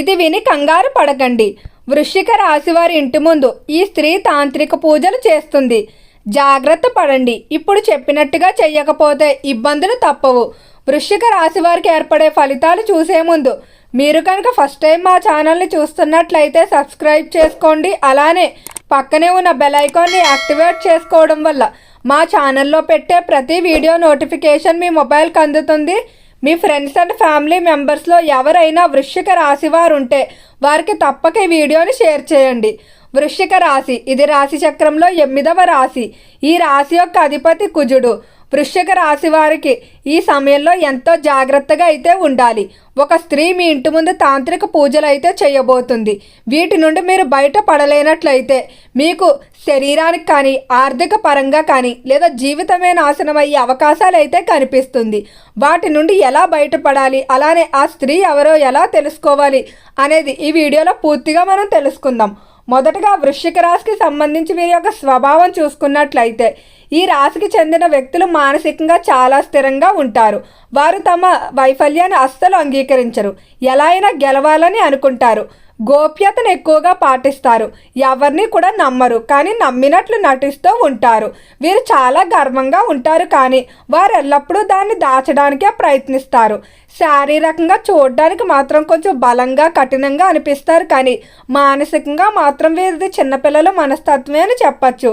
ఇది విని కంగారు పడకండి. వృశ్చిక రాశి వారి ఇంటి ముందు ఈ స్త్రీ తాంత్రిక పూజలు చేస్తుంది. జాగ్రత్త పడండి. ఇప్పుడు చెప్పినట్టుగా చెయ్యకపోతే ఇబ్బందులు తప్పవు. వృశ్చిక రాశి వారికి ఏర్పడే ఫలితాలు చూసే ముందు మీరు కనుక ఫస్ట్ టైం మా ఛానల్ని చూస్తున్నట్లయితే సబ్స్క్రైబ్ చేసుకోండి. అలానే పక్కనే ఉన్న బెల్ ఐకాన్ని యాక్టివేట్ చేసుకోవడం వల్ల మా ఛానల్లో పెట్టే ప్రతి వీడియో నోటిఫికేషన్ మీ మొబైల్కి అందుతుంది. మీ ఫ్రెండ్స్ అండ్ ఫ్యామిలీ మెంబర్స్లో ఎవరైనా వృశ్చిక రాశి వారు ఉంటే వారికి తప్పక ఈ వీడియోని షేర్ చేయండి. వృశ్చిక రాశి ఇది రాశి చక్రంలో 8వ రాశి. ఈ రాశి యొక్క అధిపతి కుజుడు. వృశ్చిక రాశి వారికి ఈ సమయంలో ఎంతో జాగ్రత్తగా అయితే ఉండాలి. ఒక స్త్రీ మీ ఇంటి ముందు తాంత్రిక పూజలు అయితే చేయబోతుంది. వీటి నుండి మీరు బయట పడలేనట్లయితే మీకు శరీరానికి కానీ ఆర్థిక పరంగా కానీ లేదా జీవితమే నాశనం అయ్యే అవకాశాలు అయితే కనిపిస్తుంది. వాటి నుండి ఎలా బయటపడాలి, అలానే ఆ స్త్రీ ఎవరో ఎలా తెలుసుకోవాలి అనేది ఈ వీడియోలో పూర్తిగా మనం తెలుసుకుందాం. మొదటగా వృశ్చిక రాశికి సంబంధించి వీరి యొక్క స్వభావం చూసుకున్నట్లయితే ఈ రాశికి చెందిన వ్యక్తులు మానసికంగా చాలా స్థిరంగా ఉంటారు. వారు తమ వైఫల్యాన్ని అస్సలు అంగీకరించరు. ఎలా అయినా గెలవాలని అనుకుంటారు. గోప్యతను ఎక్కువగా పాటిస్తారు. ఎవరిని కూడా నమ్మరు, కానీ నమ్మినట్లు నటిస్తూ ఉంటారు. వీరు చాలా గర్వంగా ఉంటారు, కానీ వారు ఎల్లప్పుడూ దాన్ని దాచడానికే ప్రయత్నిస్తారు. శారీరకంగా చూడడానికి మాత్రం కొంచెం బలంగా కఠినంగా అనిపిస్తారు, కానీ మానసికంగా మాత్రం వీరిది చిన్నపిల్లల మనస్తత్వమే అని చెప్పచ్చు.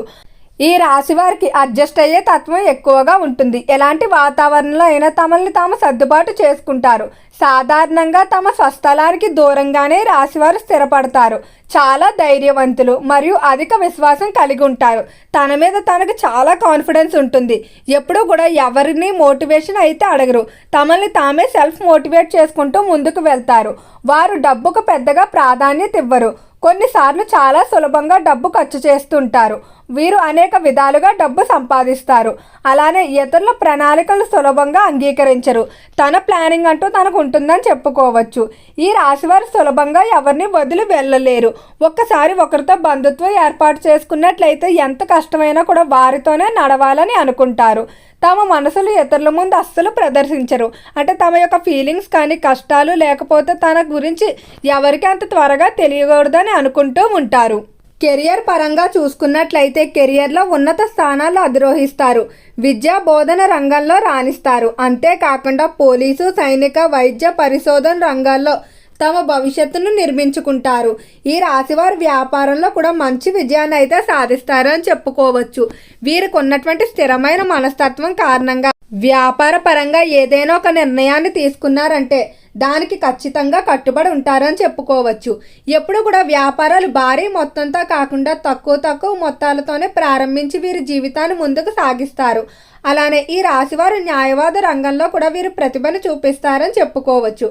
ఈ రాశి వారికి అడ్జస్ట్ అయ్యే తత్వం ఎక్కువగా ఉంటుంది. ఎలాంటి వాతావరణంలో అయినా తమల్ని తాము సర్దుబాటు చేసుకుంటారు. సాధారణంగా తమ స్వస్థలానికి దూరంగానే రాశివారు స్థిరపడతారు. చాలా ధైర్యవంతులు మరియు అధిక విశ్వాసం కలిగి ఉంటారు. తన మీద తనకు చాలా కాన్ఫిడెన్స్ ఉంటుంది. ఎప్పుడూ కూడా ఎవరిని మోటివేషన్ అయితే అడగరు. తమల్ని తామే సెల్ఫ్ మోటివేట్ చేసుకుంటూ ముందుకు వెళ్తారు. వారు డబ్బుకు పెద్దగా ప్రాధాన్యత ఇవ్వరు. కొన్నిసార్లు చాలా సులభంగా డబ్బు ఖర్చు చేస్తుంటారు. వీరు అనేక విధాలుగా డబ్బు సంపాదిస్తారు. అలానే ఇతరుల ప్రణాళికలు సులభంగా అంగీకరించరు. తన ప్లానింగ్ అంటూ తనకు ఉంటుందని చెప్పుకోవచ్చు. ఈ రాశివారు సులభంగా ఎవరిని వదిలి వెళ్ళలేరు. ఒక్కసారి ఒకరితో బంధుత్వం ఏర్పాటు చేసుకున్నట్లయితే ఎంత కష్టమైనా కూడా వారితోనే నడవాలని అనుకుంటారు. తమ మనసులు ఇతరుల ముందు అస్సలు ప్రదర్శించరు. అంటే తమ యొక్క ఫీలింగ్స్ కానీ కష్టాలు లేకపోతే తన గురించి ఎవరికి అంత త్వరగా తెలియకూడదని అనుకుంటూ ఉంటారు. కెరియర్ పరంగా చూసుకున్నట్లయితే కెరియర్లో ఉన్నత స్థానాలు అధిరోహిస్తారు. విద్యా బోధన రంగంలో రాణిస్తారు. అంతేకాకుండా పోలీసు, సైనిక, వైద్య, పరిశోధన రంగాల్లో తమ భవిష్యత్తును నిర్మించుకుంటారు. ఈ రాశివారు వ్యాపారంలో కూడా మంచి విజయాన్ని అయితే సాధిస్తారు అని చెప్పుకోవచ్చు. వీరికి ఉన్నటువంటి స్థిరమైన మనస్తత్వం కారణంగా వ్యాపార పరంగా ఏదైనా ఒక నిర్ణయాన్ని తీసుకున్నారంటే దానికి ఖచ్చితంగా కట్టుబడి ఉంటారని చెప్పుకోవచ్చు. ఎప్పుడు కూడా వ్యాపారాలు భారీ మొత్తంతో కాకుండా తక్కువ మొత్తాలతోనే ప్రారంభించి వీరి జీవితాన్ని ముందుకు సాగిస్తారు. అలానే ఈ రాశివారు న్యాయవాద రంగంలో కూడా వీరు ప్రతిభను చూపిస్తారని చెప్పుకోవచ్చు.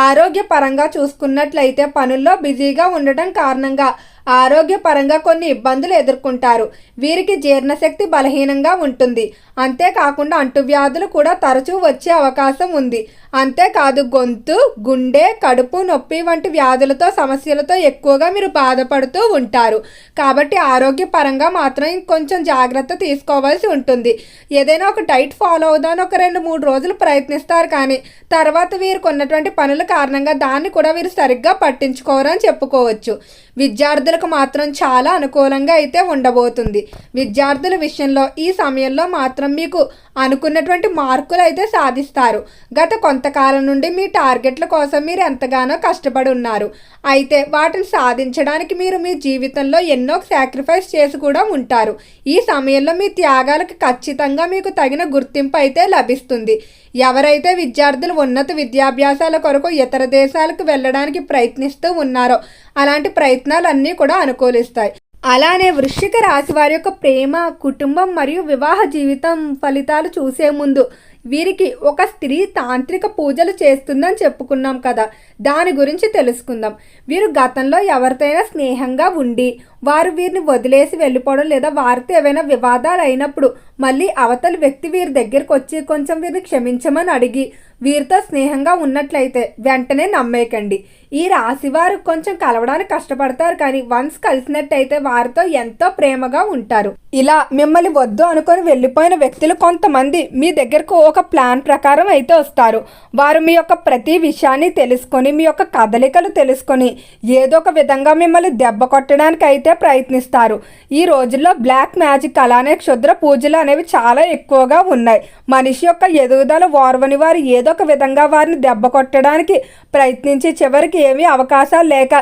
ఆరోగ్యపరంగా చూసుకున్నట్లయితే పనుల్లో బిజీగా ఉండటం కారణంగా ఆరోగ్యపరంగా కొన్ని ఇబ్బందులు ఎదుర్కొంటారు. వీరికి జీర్ణశక్తి బలహీనంగా ఉంటుంది. అంతేకాకుండా అంటువ్యాధులు కూడా తరచూ వచ్చే అవకాశం ఉంది. అంతేకాదు గొంతు, గుండె, కడుపు నొప్పి వంటి వ్యాధులతో సమస్యలతో ఎక్కువగా మీరు బాధపడుతూ ఉంటారు. కాబట్టి ఆరోగ్యపరంగా మాత్రం కొంచెం జాగ్రత్త తీసుకోవాల్సి ఉంటుంది. ఏదైనా ఒక డైట్ ఫాలో అవుదాని ఒక 2-3 రోజులు ప్రయత్నిస్తారు, కానీ తర్వాత వీరికి ఉన్నటువంటి పనుల కారణంగా దాన్ని కూడా వీరు సరిగ్గా పట్టించుకోరని చెప్పుకోవచ్చు. విద్యార్థులకు మాత్రం చాలా అనుకూలంగా అయితే ఉండబోతుంది. విద్యార్థుల విషయంలో ఈ సమయంలో మాత్రం మీకు అనుకున్నటువంటి మార్కులు అయితే సాధిస్తారు. గత కొంతకాలం నుండి మీ టార్గెట్ల కోసం మీరు ఎంతగానో కష్టపడి ఉన్నారు. అయితే వాటిని సాధించడానికి మీరు మీ జీవితంలో ఎన్నో సాక్రిఫైస్ చేసి కూడా ఉంటారు. ఈ సమయంలో మీ త్యాగాలకు ఖచ్చితంగా మీకు తగిన గుర్తింపు అయితే లభిస్తుంది. ఎవరైతే విద్యార్థులు ఉన్నత విద్యాభ్యాసాల కొరకు ఇతర దేశాలకు వెళ్ళడానికి ప్రయత్నిస్తూ ఉన్నారో అలాంటి ప్రయత్నాలన్నీ కూడా అనుకూలిస్తాయి. అలానే వృశ్చిక రాశి వారి యొక్క ప్రేమ, కుటుంబం మరియు వివాహ జీవితం ఫలితాలు చూసే ముందు వీరికి ఒక స్త్రీ తాంత్రిక పూజలు చేస్తుందని చెప్పుకున్నాం కదా, దాని గురించి తెలుసుకుందాం. వీరు గతంలో ఎవరితోనైనా స్నేహంగా ఉండి వారు వీరిని వదిలేసి వెళ్ళిపోవడం లేదా వారితో ఏవైనా వివాదాలు అయినప్పుడు మళ్ళీ అవతలి వ్యక్తి వీరి దగ్గరికి వచ్చి కొంచెం వీరిని క్షమించమని అడిగి వీరితో స్నేహంగా ఉన్నట్లయితే వెంటనే నమ్మేయకండి. ఈ రాశి వారు కొంచెం కలవడానికి కష్టపడతారు, కానీ వన్స్ కలిసినట్టయితే వారితో ఎంతో ప్రేమగా ఉంటారు. ఇలా మిమ్మల్ని వద్దు అనుకొని వెళ్ళిపోయిన వ్యక్తులు కొంతమంది మీ దగ్గరకు ఒక ప్లాన్ ప్రకారం అయితే వస్తారు. వారు మీ యొక్క ప్రతి విషయాన్ని తెలుసుకొని, మీ యొక్క కదలికలు తెలుసుకొని ఏదో ఒక విధంగా మిమ్మల్ని దెబ్బ కొట్టడానికి అయితే ప్రయత్నిస్తారు. ఈ రోజుల్లో బ్లాక్ మ్యాజిక్ అలానే క్షుద్ర పూజలు అనేవి చాలా ఎక్కువగా ఉన్నాయి. మనిషి యొక్క ఎదుగుదల ఓర్వని వారు ఏదో ఒక విధంగా వారిని దెబ్బ కొట్టడానికి ప్రయత్నించి చివరికి ఏమీ అవకాశాలు లేక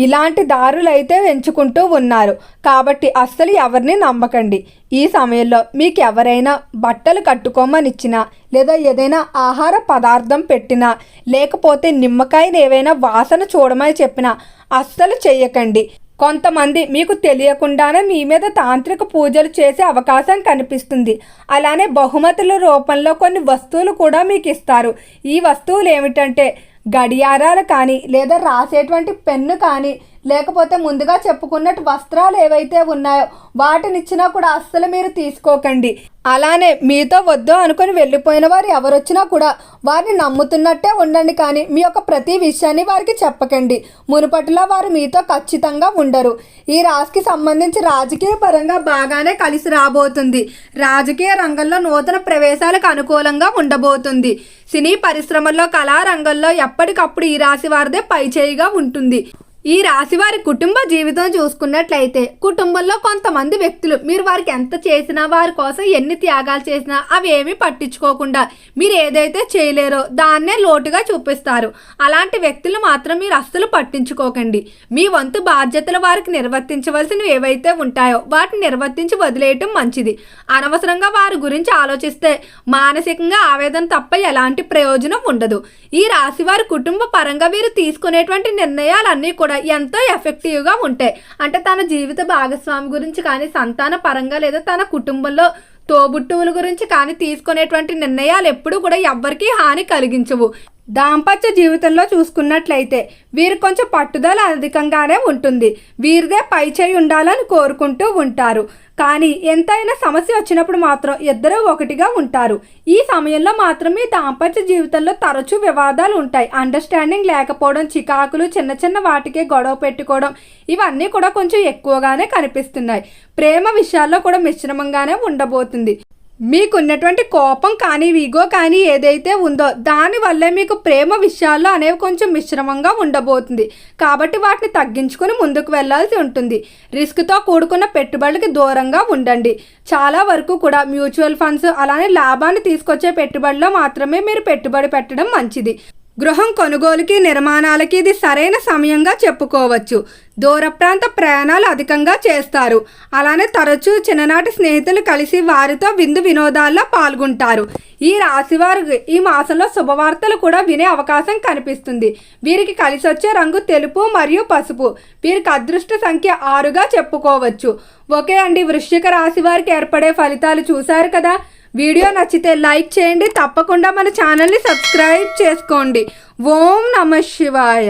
ఇలాంటి దారులు అయితే ఎంచుకుంటూ ఉన్నారు. కాబట్టి అస్సలు ఎవరిని నమ్మకండి. ఈ సమయంలో మీకు ఎవరైనా బట్టలు కట్టుకోమని ఇచ్చినా, లేదా ఏదైనా ఆహార పదార్థం పెట్టినా, లేకపోతే నిమ్మకాయని ఏవైనా వాసన చూడమని చెప్పినా అస్సలు చెయ్యకండి. కొంతమంది మీకు తెలియకుండానే మీ మీద తాంత్రిక పూజలు చేసే అవకాశం కనిపిస్తుంది. అలానే బహుమతుల రూపంలో కొన్ని వస్తువులు కూడా మీకు ఇస్తారు. ఈ వస్తువులు ఏమిటంటే గడియారాలు కానీ, లేదా రాసేటువంటి పెన్ను కానీ, లేకపోతే ముందుగా చెప్పుకున్నట్టు వస్త్రాలు ఏవైతే ఉన్నాయో వాటిని ఇచ్చినా కూడా అస్సలు మీరు తీసుకోకండి. అలానే మీతో వద్దు అనుకుని వెళ్ళిపోయిన వారు ఎవరొచ్చినా కూడా వారిని నమ్ముతున్నట్టే ఉండండి, కానీ మీ యొక్క ప్రతి విషయాన్ని వారికి చెప్పకండి. మునుపటిలా వారు మీతో ఖచ్చితంగా ఉండరు. ఈ రాశికి సంబంధించి రాజకీయ పరంగా బాగానే కలిసి రాబోతుంది. రాజకీయ రంగంలో నూతన ప్రవేశాలకు అనుకూలంగా ఉండబోతుంది. సినీ పరిశ్రమల్లో, కళారంగంలో ఎప్పటికప్పుడు ఈ రాశి వారిదే పైచేయిగా ఉంటుంది. ఈ రాశి వారి కుటుంబ జీవితం చూసుకున్నట్లయితే కుటుంబంలో కొంతమంది వ్యక్తులు మీరు వారికి ఎంత చేసినా, వారి కోసం ఎన్ని త్యాగాలు చేసినా అవి ఏమీ పట్టించుకోకుండా మీరు ఏదైతే చేయలేరో దాన్నే లోటుగా చూపిస్తారు. అలాంటి వ్యక్తులు మాత్రం మీరు అస్సలు పట్టించుకోకండి. మీ వంతు బాధ్యతలు వారికి నిర్వర్తించవలసినవి ఏవైతే ఉంటాయో వాటిని నిర్వర్తించి వదిలేయటం మంచిది. అనవసరంగా వారి గురించి ఆలోచిస్తే మానసికంగా ఆవేదన తప్ప ఎలాంటి ప్రయోజనం ఉండదు. ఈ రాశి వారి కుటుంబ పరంగా వీరు తీసుకునేటువంటి నిర్ణయాలన్నీ కూడా ఎంతో ఎఫెక్టివ్గా ఉంటాయి. అంటే తన జీవిత భాగస్వామి గురించి కానీ, సంతాన పరంగా లేదా తన కుటుంబంలో తోబుట్టువుల గురించి కానీ తీసుకునేటువంటి నిర్ణయాలు ఎప్పుడు కూడా ఎవ్వరికీ హాని కలిగించవు. దాంపత్య జీవితంలో చూసుకున్నట్లయితే వీరు కొంచెం పట్టుదల అధికంగానే ఉంటుంది. వీరిదే పై చేయి ఉండాలని కోరుకుంటూ ఉంటారు. కానీ ఎంతైనా సమస్య వచ్చినప్పుడు మాత్రం ఇద్దరూ ఒకటిగా ఉంటారు. ఈ సమయంలో మాత్రం మీ దాంపత్య జీవితంలో తరచూ వివాదాలు ఉంటాయి. అండర్స్టాండింగ్ లేకపోవడం, చికాకులు, చిన్న చిన్న వాటికే గొడవ పెట్టుకోవడం ఇవన్నీ కూడా కొంచెం ఎక్కువగానే కనిపిస్తున్నాయి. ప్రేమ విషయాల్లో కూడా మిశ్రమంగానే ఉండబోతుంది. మీకున్నటువంటి కోపం కానీ, ఈగో కానీ ఏదైతే ఉందో దానివల్లే మీకు ప్రేమ విషయాల్లో అనేవి కొంచెం మిశ్రమంగా ఉండబోతుంది. కాబట్టి వాటిని తగ్గించుకొని ముందుకు వెళ్లాల్సి ఉంటుంది. రిస్క్తో కూడుకున్న పెట్టుబడులకి దూరంగా ఉండండి. చాలా వరకు కూడా మ్యూచువల్ ఫండ్స్ అలానే లాభాన్ని తీసుకొచ్చే పెట్టుబడిలో మాత్రమే మీరు పెట్టుబడి పెట్టడం మంచిది. గృహం కొనుగోలుకి, నిర్మాణాలకి ఇది సరైన సమయంగా చెప్పుకోవచ్చు. దూర ప్రాంత ప్రయాణాలు అధికంగా చేస్తారు. అలానే తరచూ చిన్ననాటి స్నేహితులు కలిసి వారితో విందు వినోదాల్లో పాల్గొంటారు. ఈ రాశివారు ఈ మాసంలో శుభవార్తలు కూడా వినే అవకాశం కనిపిస్తుంది. వీరికి కలిసి వచ్చే రంగు తెలుపు మరియు పసుపు. వీరికి అదృష్ట సంఖ్య 6గా చెప్పుకోవచ్చు. ఓకే అండి, వృశ్చిక రాశి వారికి ఏర్పడే ఫలితాలు చూశారు కదా. వీడియో నచ్చితే లైక్ చేయండి. తప్పకుండా మన ఛానల్ని సబ్స్క్రైబ్ చేసుకోండి. ఓం నమః శివాయ.